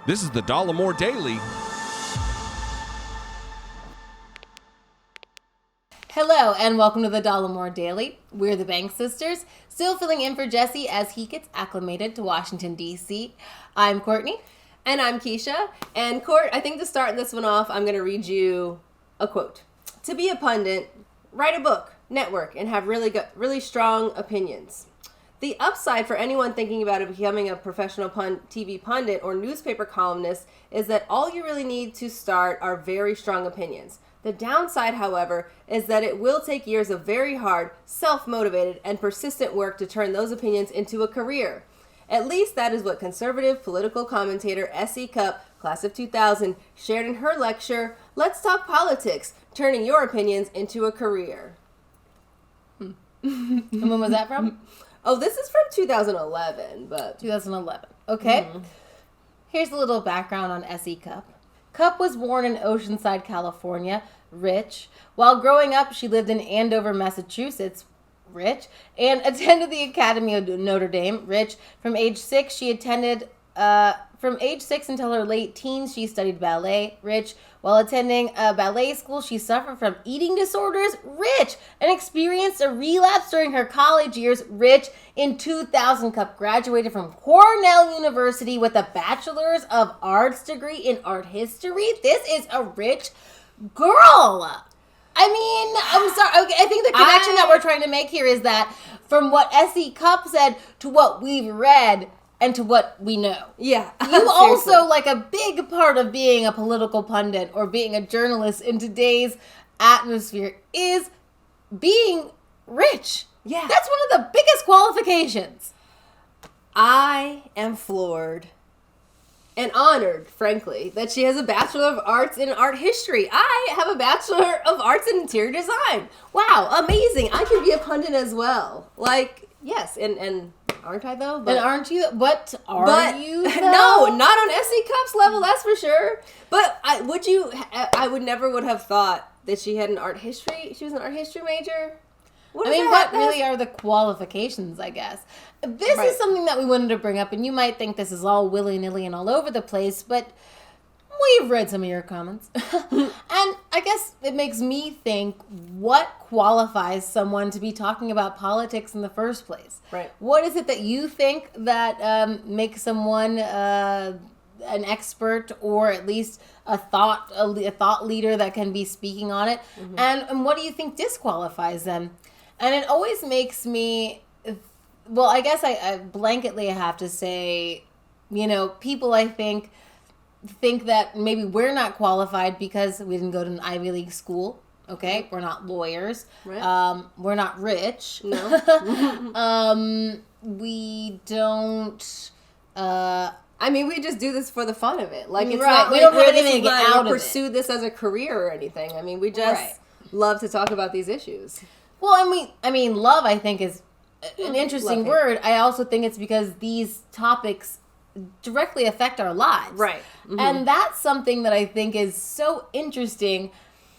This is the Dollemore Daily. Hello, and welcome to the Dollemore Daily. We're the Bank Sisters, still filling in for Jesse as he gets acclimated to Washington, D.C. I'm Courtney. And I'm Keisha. And Court, I think to start this one off, I'm going to read you a quote. To be a pundit, write a book, network, and have really strong opinions. The upside for anyone thinking about becoming a professional TV pundit or newspaper columnist is that all you really need to start are very strong opinions. The downside, however, is that it will take years of very hard, self-motivated, and persistent work to turn those opinions into a career. At least that is what conservative political commentator S.E. Cupp, class of 2000, shared in her lecture, Let's Talk Politics, Turning Your Opinions into a Career. And when was that from? Oh, this is from 2011, but... 2011. Okay. Mm-hmm. Here's a little background on S.E. Cupp. Cupp was born in Oceanside, California, rich. While growing up, she lived in Andover, Massachusetts, rich, and attended the Academy of Notre Dame, rich. From age 6 until her late teens, she studied ballet, rich. While attending ballet school, she suffered from eating disorders, rich, and experienced a relapse during her college years, rich. In 2000, Cupp graduated from Cornell University with a Bachelor's of Arts degree in art history. This is a rich girl. I mean, I'm sorry. Okay, I think the connection that we're trying to make here is that from what S.E. Cupp said to what we've read and to what we know. Yeah. You also, like, a big part of being a political pundit or being a journalist in today's atmosphere is being rich. Yeah. That's one of the biggest qualifications. I am floored and honored, frankly, that she has a Bachelor of Arts in Art History. I have a Bachelor of Arts in Interior Design. Wow, amazing. I can be a pundit as well. Like, yes, and aren't I, though? But, and aren't you? What are you, though? No, not on S.E. Cupp's level, that's for sure. But I would never have thought that she had an art history. She was an art history major. What really are the qualifications, I guess? This is something that we wanted to bring up, and you might think this is all willy-nilly and all over the place, but we've read some of your comments. And I guess it makes me think, what qualifies someone to be talking about politics in the first place? Right. What is it that you think that makes someone an expert, or at least a thought leader that can be speaking on it? Mm-hmm. And what do you think disqualifies them? And it always makes me, well, I guess I blanketly have to say, people I think that maybe we're not qualified because we didn't go to an Ivy League school. Okay, we're not lawyers. Right. We're not rich. No. We don't. We just do this for the fun of it. Like, it's right. not. We don't have anything to get out of it. Pursue this as a career or anything. I mean, we just love to talk about these issues. Well, love, I think, is an interesting word. I also think it's because these topics directly affect our lives. Right. Mm-hmm. And that's something that I think is so interesting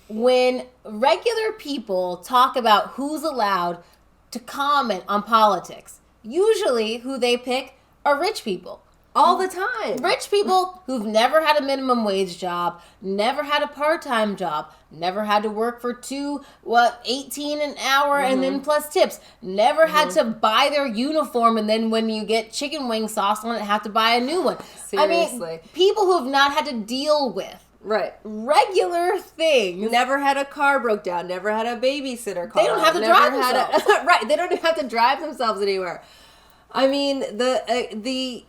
when regular people talk about who's allowed to comment on politics. Usually who they pick are rich people. All the time. Rich people who've never had a minimum wage job, never had a part-time job, never had to work for $18 an hour, and then plus tips, never had to buy their uniform, and then when you get chicken wing sauce on it, have to buy a new one. Seriously. People who have not had to deal with regular things. Never had a car broke down, never had a babysitter call. They don't have to drive themselves. They don't have to drive themselves anywhere. I mean, the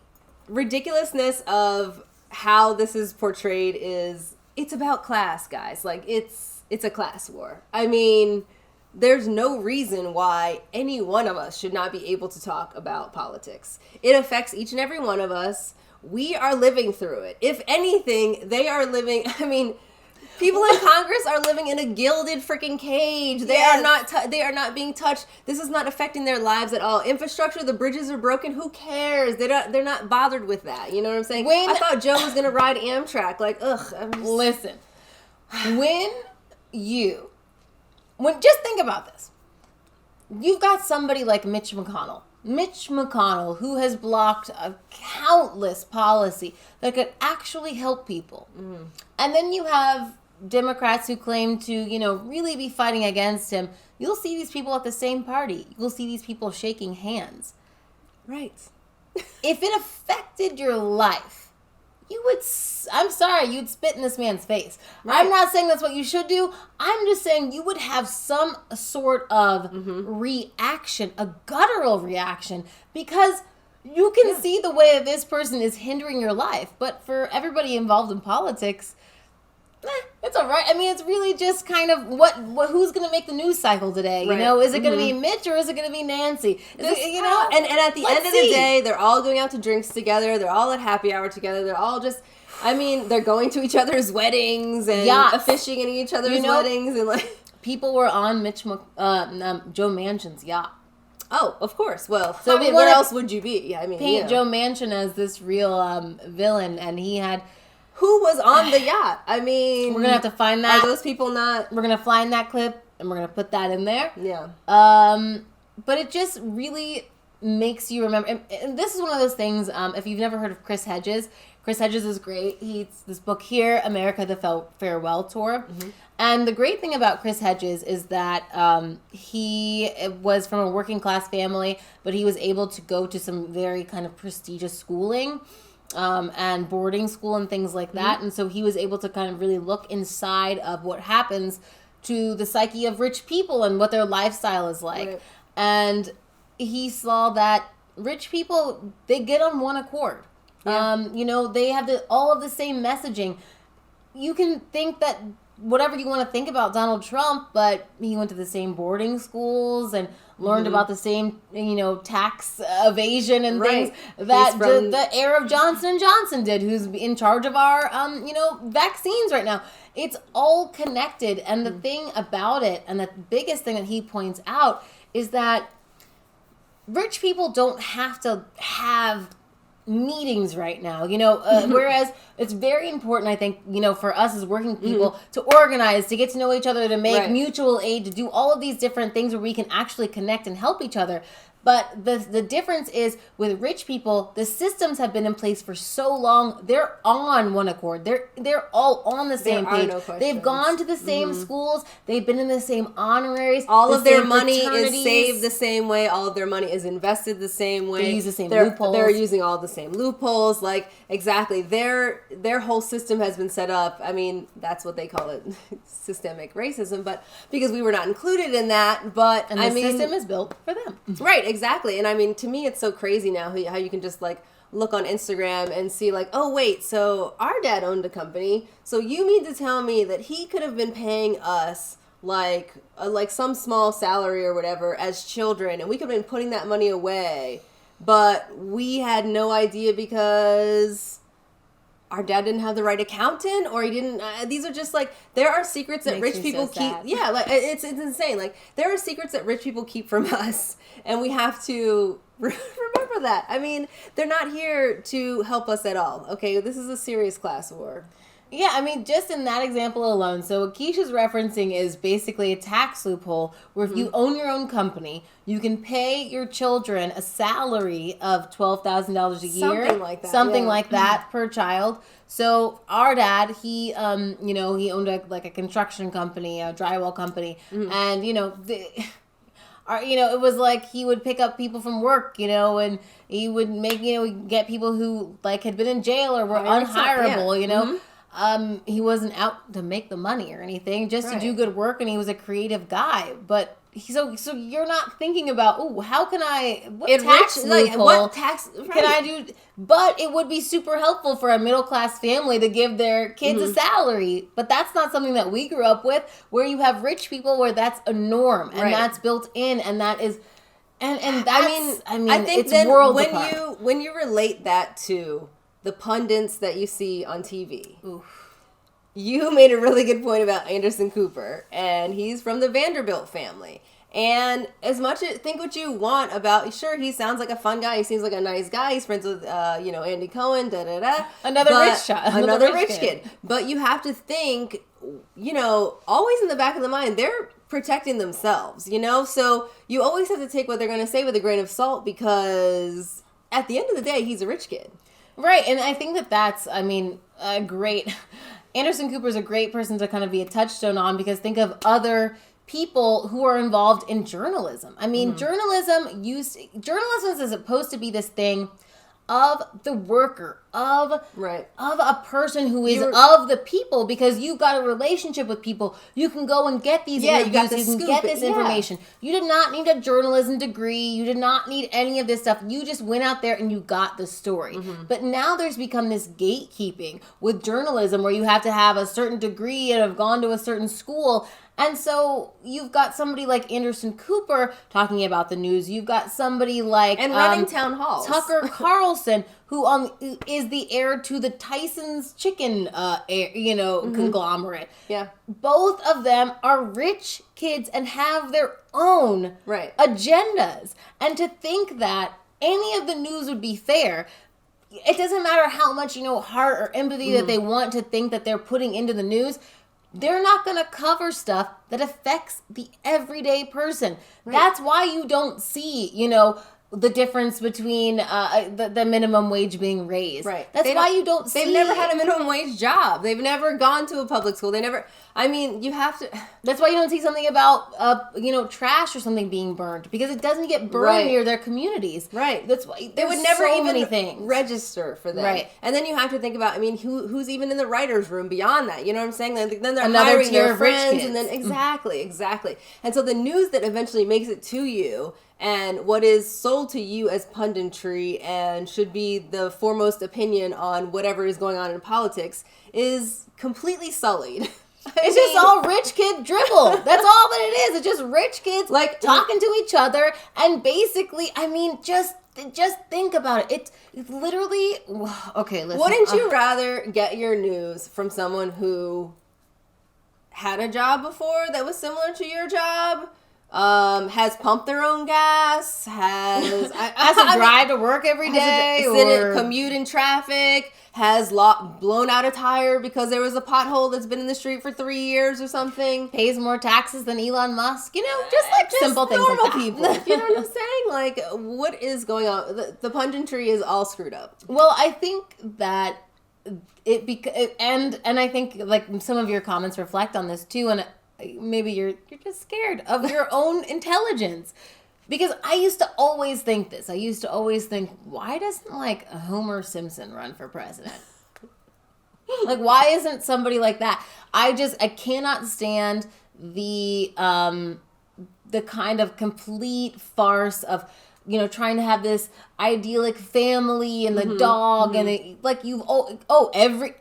ridiculousness of how this is portrayed is, it's about class, guys. Like, it's a class war. I mean, there's no reason why any one of us should not be able to talk about politics. It affects each and every one of us. We are living through it. If anything, they are living, people in Congress are living in a gilded freaking cage. They are not being touched. This is not affecting their lives at all. Infrastructure, the bridges are broken. Who cares? They're not bothered with that. You know what I'm saying? I thought Joe was gonna ride Amtrak. Like, Listen, just think about this. You've got somebody like Mitch McConnell, Mitch McConnell, who has blocked a countless policy that could actually help people. And then you have Democrats who claim to, really be fighting against him. You'll see these people at the same party. You'll see these people shaking hands. Right. If it affected your life, you'd spit in this man's face. Right. I'm not saying that's what you should do. I'm just saying you would have some sort of reaction, a guttural reaction, because you can see the way that this person is hindering your life. But for everybody involved in politics, it's all right. I mean, it's really just kind of who's going to make the news cycle today? Right. Is it going to be Mitch or is it going to be Nancy? And at the end of the day, they're all going out to drinks together. They're all at happy hour together. They're all just, they're going to each other's weddings and officiating at each other's weddings and people were on Joe Manchin's yacht. Oh, of course. Well, so where else would you be? Yeah, paint Joe Manchin as this real villain, and he had. Who was on the yacht? We're going to have to find that. Are those people not? We're going to find that clip, and we're going to put that in there. Yeah. But it just really makes you remember. And this is one of those things, if you've never heard of Chris Hedges is great. He's this book here, America the Farewell Tour. And the great thing about Chris Hedges is that he was from a working class family, but he was able to go to some very kind of prestigious schooling. And boarding school and things like that. And so he was able to kind of really look inside of what happens to the psyche of rich people and what their lifestyle is like. Right. And he saw that rich people, they get on one accord. Yeah. They have all of the same messaging. You can think that whatever you want to think about Donald Trump, but he went to the same boarding schools and learned about the same, tax evasion and things that the heir of Johnson & Johnson did, who's in charge of our, vaccines right now. It's all connected. And the thing about it, and the biggest thing that he points out, is that rich people don't have to have meetings right now, whereas it's very important, I think, for us as working people to organize, to get to know each other, to make mutual aid, to do all of these different things where we can actually connect and help each other. But the difference is with rich people, the systems have been in place for so long. They're on one accord. They're all on the same page. No They've gone to the same schools. They've been in the same honoraries. All of their money is saved the same way. All of their money is invested the same way. They use the same loopholes. They're using all the same loopholes. Exactly. Their whole system has been set up. That's what they call it, systemic racism. But because we were not included in that. But the system is built for them. Right. Exactly. And to me, it's so crazy now how you can just look on Instagram and see oh, wait, so our dad owned a company. So you mean to tell me that he could have been paying us some small salary or whatever as children, and we could have been putting that money away, but we had no idea because our dad didn't have the right accountant, or he didn't. These are just there are secrets that rich people keep. Yeah, it's insane. There are secrets that rich people keep from us, and we have to remember that. They're not here to help us at all. Okay, this is a serious class war. Yeah, just in that example alone. So what Keisha's referencing is basically a tax loophole where if you own your own company, you can pay your children a salary of $12,000 a year. Something like that per child. So our dad, he, he owned a construction company, a drywall company. And, it was he would pick up people from work, and he would make, get people who had been in jail or were unhireable, he wasn't out to make the money or anything, just to do good work, and he was a creative guy. But so you're not thinking about, how can I what tax can I do? But it would be super helpful for a middle class family to give their kids a salary. But that's not something that we grew up with, where you have rich people where that's a norm and that's built in, and that is. And that's, I think it's then worlds apart. when you relate that to the pundits that you see on TV. Oof. You made a really good point about Anderson Cooper, and he's from the Vanderbilt family. And as much as think what you want about, sure, he sounds like a fun guy. He seems like a nice guy. He's friends with, Andy Cohen, Another rich kid. But you have to think, always in the back of the mind, they're protecting themselves, you know? So you always have to take what they're going to say with a grain of salt, because at the end of the day, he's a rich kid. Right, and I think that's, I mean, a great... Anderson Cooper's a great person to kind of be a touchstone on, because think of other people who are involved in journalism. I mean, journalism is supposed to be this thing of the worker, of a person who is of the people, because you've got a relationship with people. You can go and get these interviews, you can get this information. You did not need a journalism degree. You did not need any of this stuff. You just went out there and you got the story. But now there's become this gatekeeping with journalism where you have to have a certain degree and have gone to a certain school. And so you've got somebody like Anderson Cooper talking about the news. You've got somebody like... And running town halls. Tucker Carlson, who is the heir to the Tyson's chicken, conglomerate. Yeah. Both of them are rich kids and have their own agendas. And to think that any of the news would be fair... It doesn't matter how much, heart or empathy that they want to think that they're putting into the news... They're not going to cover stuff that affects the everyday person. Right. That's why you don't see, the difference between the minimum wage being raised. Right. That's why you don't see... They've never had a minimum wage job. They've never gone to a public school. You have to... That's why you don't see something about, trash or something being burned, because it doesn't get burned near their communities. Right. That's why they would never even register for that. Right. And then you have to think about, who's even in the writer's room beyond that? You know what I'm saying? Then they're hiring their friends, and then exactly. And so the news that eventually makes it to you, and what is sold to you as punditry and should be the foremost opinion on whatever is going on in politics, is completely sullied. It's just all rich kid dribble. That's all that it is. It's just rich kids talking to each other, and basically, just think about it. It's literally... Okay, listen. Wouldn't you rather get your news from someone who had a job before that was similar to your job? Has pumped their own gas, has to drive to work every day, or commute in traffic, has blown out a tire because there was a pothole that's been in the street for 3 years or something, pays more taxes than Elon Musk, just simple things like that. People. You know what I'm saying? Like, what is going on? The punditry is all screwed up. Well, I think that and I think like some of your comments reflect on this too, and maybe you're just scared of your own intelligence. Because I used to always think this. I used to always think, why doesn't Homer Simpson run for president? Why isn't somebody like that? I cannot stand the kind of complete farce of, trying to have this idyllic family and the dog and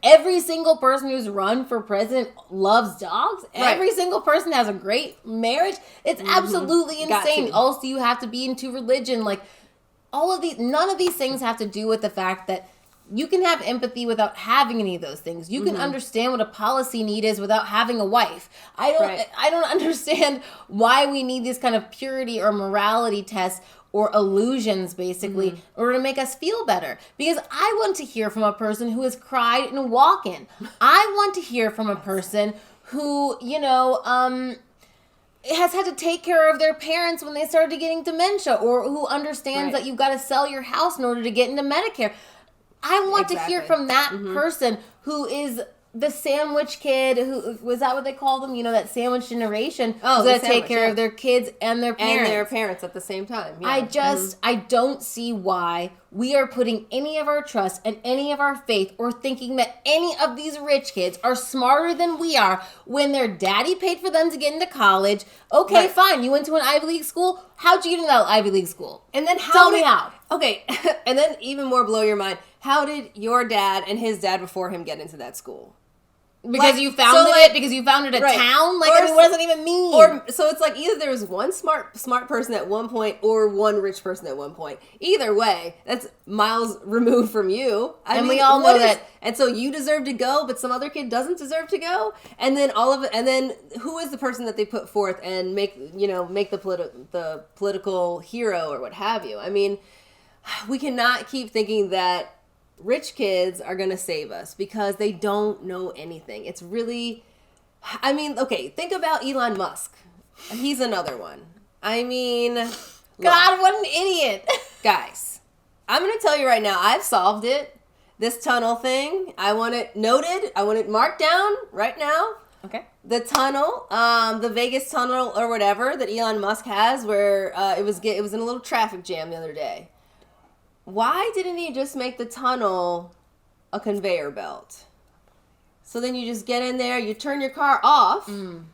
every single person who's run for president loves dogs. Right. Every single person has a great marriage. It's absolutely insane. Also, you have to be into religion. None of these things have to do with the fact that you can have empathy without having any of those things. You can understand what a policy need is without having a wife. I don't understand why we need these kind of purity or morality tests or illusions, basically, in order to make us feel better. Because I want to hear from a person who has cried in a walk-in. I want to hear from a person who, has had to take care of their parents when they started getting dementia, or who understands that you've got to sell your house in order to get into Medicare. I want to hear from that person who is the sandwich kid, who was that what they call them? That sandwich generation. Oh, who's got to take care of their kids and their parents. And their parents at the same time. Yeah. I don't see why we are putting any of our trust and any of our faith, or thinking that any of these rich kids are smarter than we are when their daddy paid for them to get into college. Okay, fine. You went to an Ivy League school. How'd you get into that Ivy League school? And then tell me how. Okay, and then even more blow your mind. How did your dad and his dad before him get into that school? Because you founded it? Because you founded a town? What does that even mean? So it's either there was one smart person at one point, or one rich person at one point. Either way, that's miles removed from you. I mean, we all know that. And so you deserve to go, but some other kid doesn't deserve to go. And then and then who is the person that they put forth and make the political hero or what have you? I mean, we cannot keep thinking that rich kids are going to save us, because they don't know anything. It's really, okay, think about Elon Musk, He's another one. I mean, God, what an idiot. guys, I'm going to tell you right now, I've solved it. This tunnel thing, I want it noted. I want it marked down right now. Okay. The tunnel, the Vegas tunnel or whatever that Elon Musk has, where it was in a little traffic jam the other day. Why didn't he just make the tunnel a conveyor belt? So then you just get in there, you turn your car off, and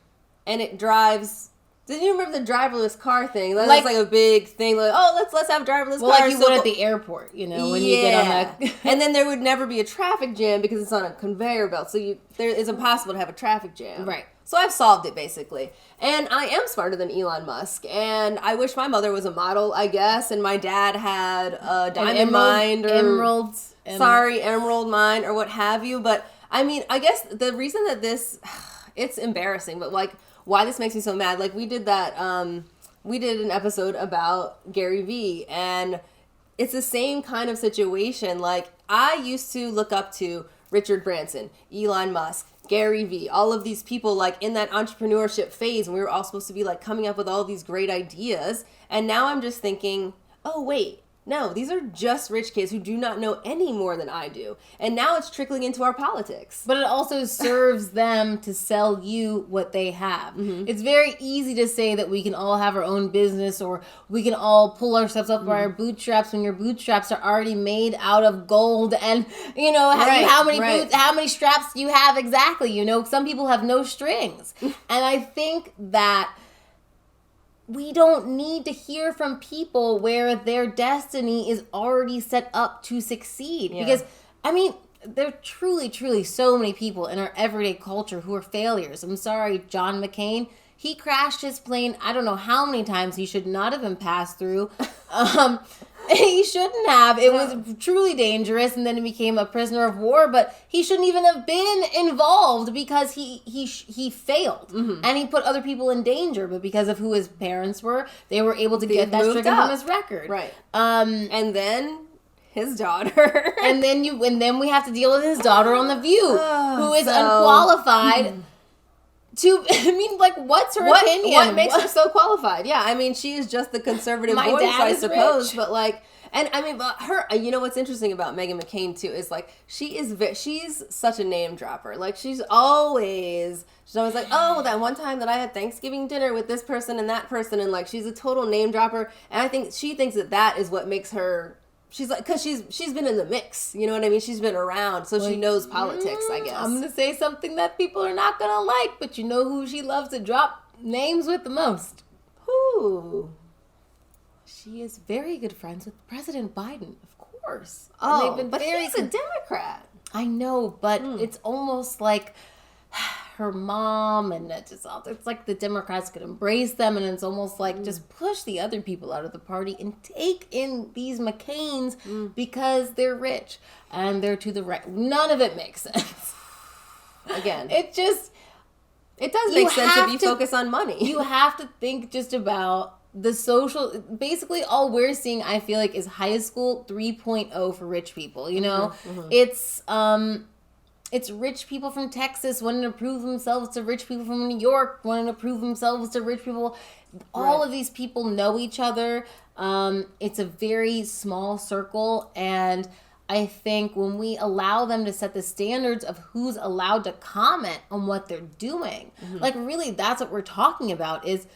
it drives. Did you remember the driverless car thing? That was like a big thing. Like, oh, let's have driverless cars. Like you would at the airport, you know, when you get on that. And then there would never be a traffic jam because it's on a conveyor belt. So it's impossible to have a traffic jam. Right. So I've solved it basically. And I am smarter than Elon Musk. And I wish my mother was a model, I guess. And my dad had a diamond mind or emerald mine or what have you. But I mean, I guess the reason that it's embarrassing, but like, why this makes me so mad, like we did an episode about Gary Vee, and it's the same kind of situation. Like, I used to look up to Richard Branson, Elon Musk, Gary Vee, all of these people like in that entrepreneurship phase, and we were all supposed to be like coming up with all these great ideas, and now I'm just thinking, oh wait, no, these are just rich kids who do not know any more than I do. And now it's trickling into our politics. But it also serves them to sell you what they have. Mm-hmm. It's very easy to say that we can all have our own business or we can all pull ourselves up by our bootstraps when your bootstraps are already made out of gold. And, you know, how many straps do you have exactly? You know, some people have no strings. And I think that we don't need to hear from people where their destiny is already set up to succeed. Yeah. Because, I mean, there are truly, truly so many people in our everyday culture who are failures. I'm sorry, John McCain. He crashed his plane, I don't know how many times he should not have been passed through. He shouldn't have. It was truly dangerous, and then he became a prisoner of war, but he shouldn't even have been involved because he failed. Mm-hmm. And he put other people in danger, but because of who his parents were, they were able to get that stricken from his record. Right. And then his daughter. and then we have to deal with his daughter on The View, who is unqualified. What's her opinion? What makes her so qualified? Yeah, I mean, she is just the conservative voice, I suppose. Rich. But like, and I mean, but her, you know, what's interesting about Meghan McCain too is like she's such a name dropper. Like she's always like, oh, that one time that I had Thanksgiving dinner with this person and that person, and like she's a total name dropper. And I think she thinks that is what makes her. She's like, because she's been in the mix, you know what I mean? She's been around, so she knows politics, I guess. I'm going to say something that people are not going to like, but you know who she loves to drop names with the most? Who? She is very good friends with President Biden, of course. Oh, but he's a Democrat. I know, but it's almost like her mom, and it's like the Democrats could embrace them, and it's almost like just push the other people out of the party and take in these McCains because they're rich and they're to the right. None of it makes sense. Again, it does make sense if you focus on money. You have to think just about the social. Basically, all we're seeing, I feel like, is high school 3.0 for rich people. You know, It's rich people from Texas wanting to prove themselves to rich people from New York, wanting to prove themselves to rich people. All of these people know each other. It's a very small circle. And I think when we allow them to set the standards of who's allowed to comment on what they're doing, like really that's what we're talking about is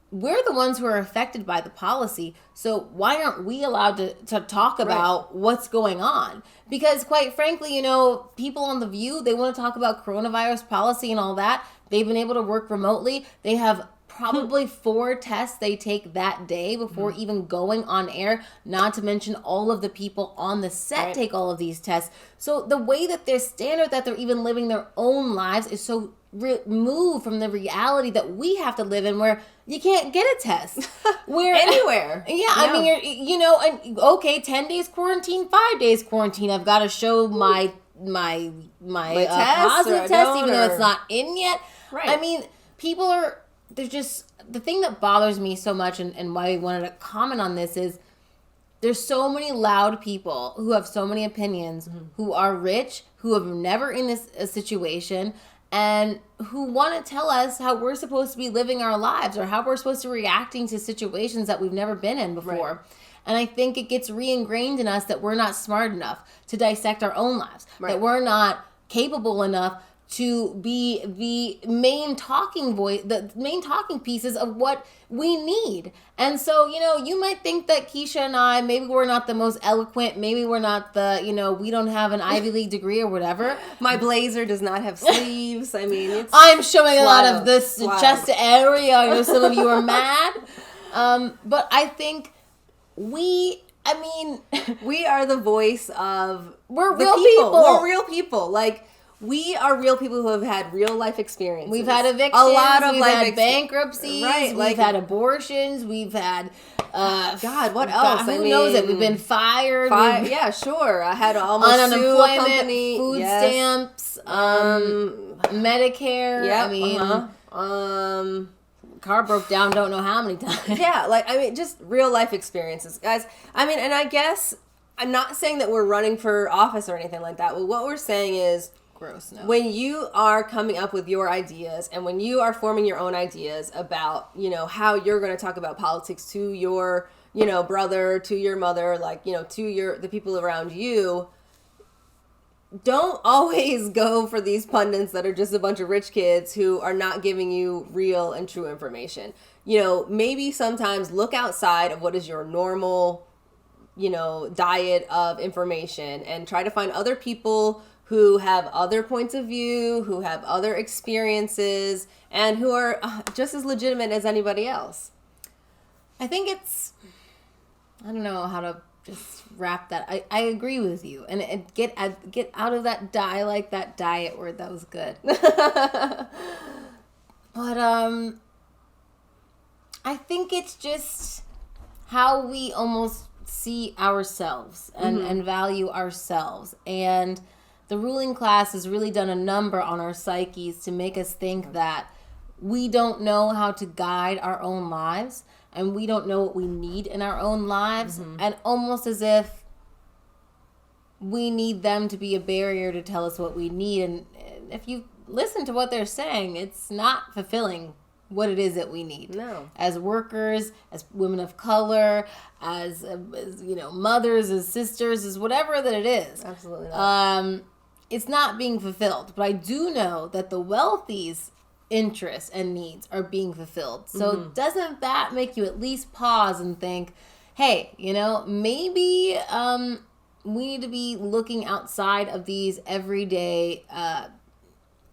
we're the ones who are affected by the policy. So why aren't we allowed to talk about what's going on? Because quite frankly, you know, people on The View, they want to talk about coronavirus policy and all that. They've been able to work remotely. They have probably 4 tests they take that day before even going on air, not to mention all of the people on the set take all of these tests. So the way that their standard that they're even living their own lives is so removed from the reality that we have to live in, where you can't get a test anywhere. I mean, and okay, 10 days quarantine, 5 days quarantine. I've got to show my positive test, even though it's not in yet. Right. I mean, people are. There's just the thing that bothers me so much, and why we wanted to comment on this is there's so many loud people who have so many opinions, who are rich, who have never in this situation. and who want to tell us how we're supposed to be living our lives or how we're supposed to be reacting to situations that we've never been in before. Right. And I think it gets re-ingrained in us that we're not smart enough to dissect our own lives, Right. that we're not capable enough to be the main talking voice, the main talking pieces of what we need. And so, you might think that Keisha and I, maybe we're not the most eloquent, maybe we're not we don't have an Ivy League degree or whatever. My blazer does not have sleeves. I mean, I'm showing a lot of wild. this Wild. chest area. I know some of you are mad. But I think we are the voice of we're the real people. We're real people. Like, we are real people who have had real life experiences. We've had evictions. A lot of we've life had bankruptcies. Right, We've had abortions. We've had God, what else? Who knows it? We've been fired. Yeah, sure. I had to almost sue a unemployment, company. food Yes. stamps, Medicare. Yep, Car broke down. Don't know how many times. Yeah, just real life experiences, guys. And I guess I'm not saying that we're running for office or anything like that. Well, what we're saying is, Gross. No. when you are coming up with your ideas and when you are forming your own ideas about, how you're going to talk about politics to your, brother, to your mother, to the people around you, don't always go for these pundits that are just a bunch of rich kids who are not giving you real and true information. Maybe sometimes look outside of what is your normal, diet of information and try to find other people who have other points of view, who have other experiences, and who are just as legitimate as anybody else. I think I don't know how to just wrap that. I agree with you. And get out of that that diet word. That was good. But I think it's just how we almost see ourselves and value ourselves. And the ruling class has really done a number on our psyches to make us think that we don't know how to guide our own lives and we don't know what we need in our own lives, and almost as if we need them to be a barrier to tell us what we need. And if you listen to what they're saying, it's not fulfilling what it is that we need. No. As workers, as women of color, as mothers, as sisters, as whatever that it is. Absolutely not. It's not being fulfilled. But I do know that the wealthy's interests and needs are being fulfilled. So doesn't that make you at least pause and think, hey, maybe we need to be looking outside of these everyday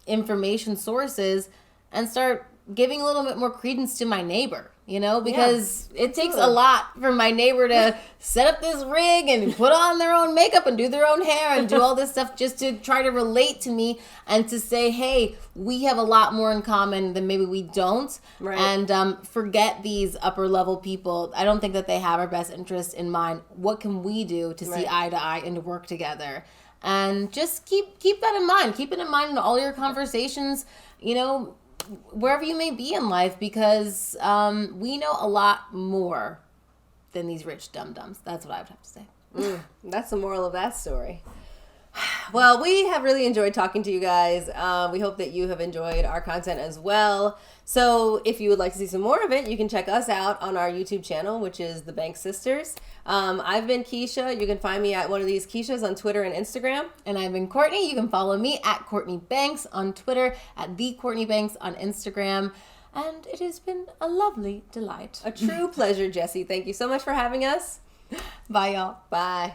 information sources and start giving a little bit more credence to my neighbor, because it takes a lot for my neighbor to set up this rig and put on their own makeup and do their own hair and do all this stuff just to try to relate to me and to say, hey, we have a lot more in common than maybe we don't. Right. And forget these upper level people. I don't think that they have our best interest in mind. What can we do to see eye to eye and to work together? And just keep that in mind. Keep it in mind in all your conversations, wherever you may be in life, because we know a lot more than these rich dum-dums. That's what I would have to say. That's the moral of that story. Well, we have really enjoyed talking to you guys. We hope that you have enjoyed our content as well. So if you would like to see some more of it, you can check us out on our YouTube channel, which is The Banks Sisters. I've been Keisha. You can find me at one of these Keishas on Twitter and Instagram. And I've been Courtney. You can follow me at Courtney Banks on Twitter, at The Courtney Banks on Instagram. And it has been a lovely delight. A true pleasure, Jessie. Thank you so much for having us. Bye, y'all. Bye.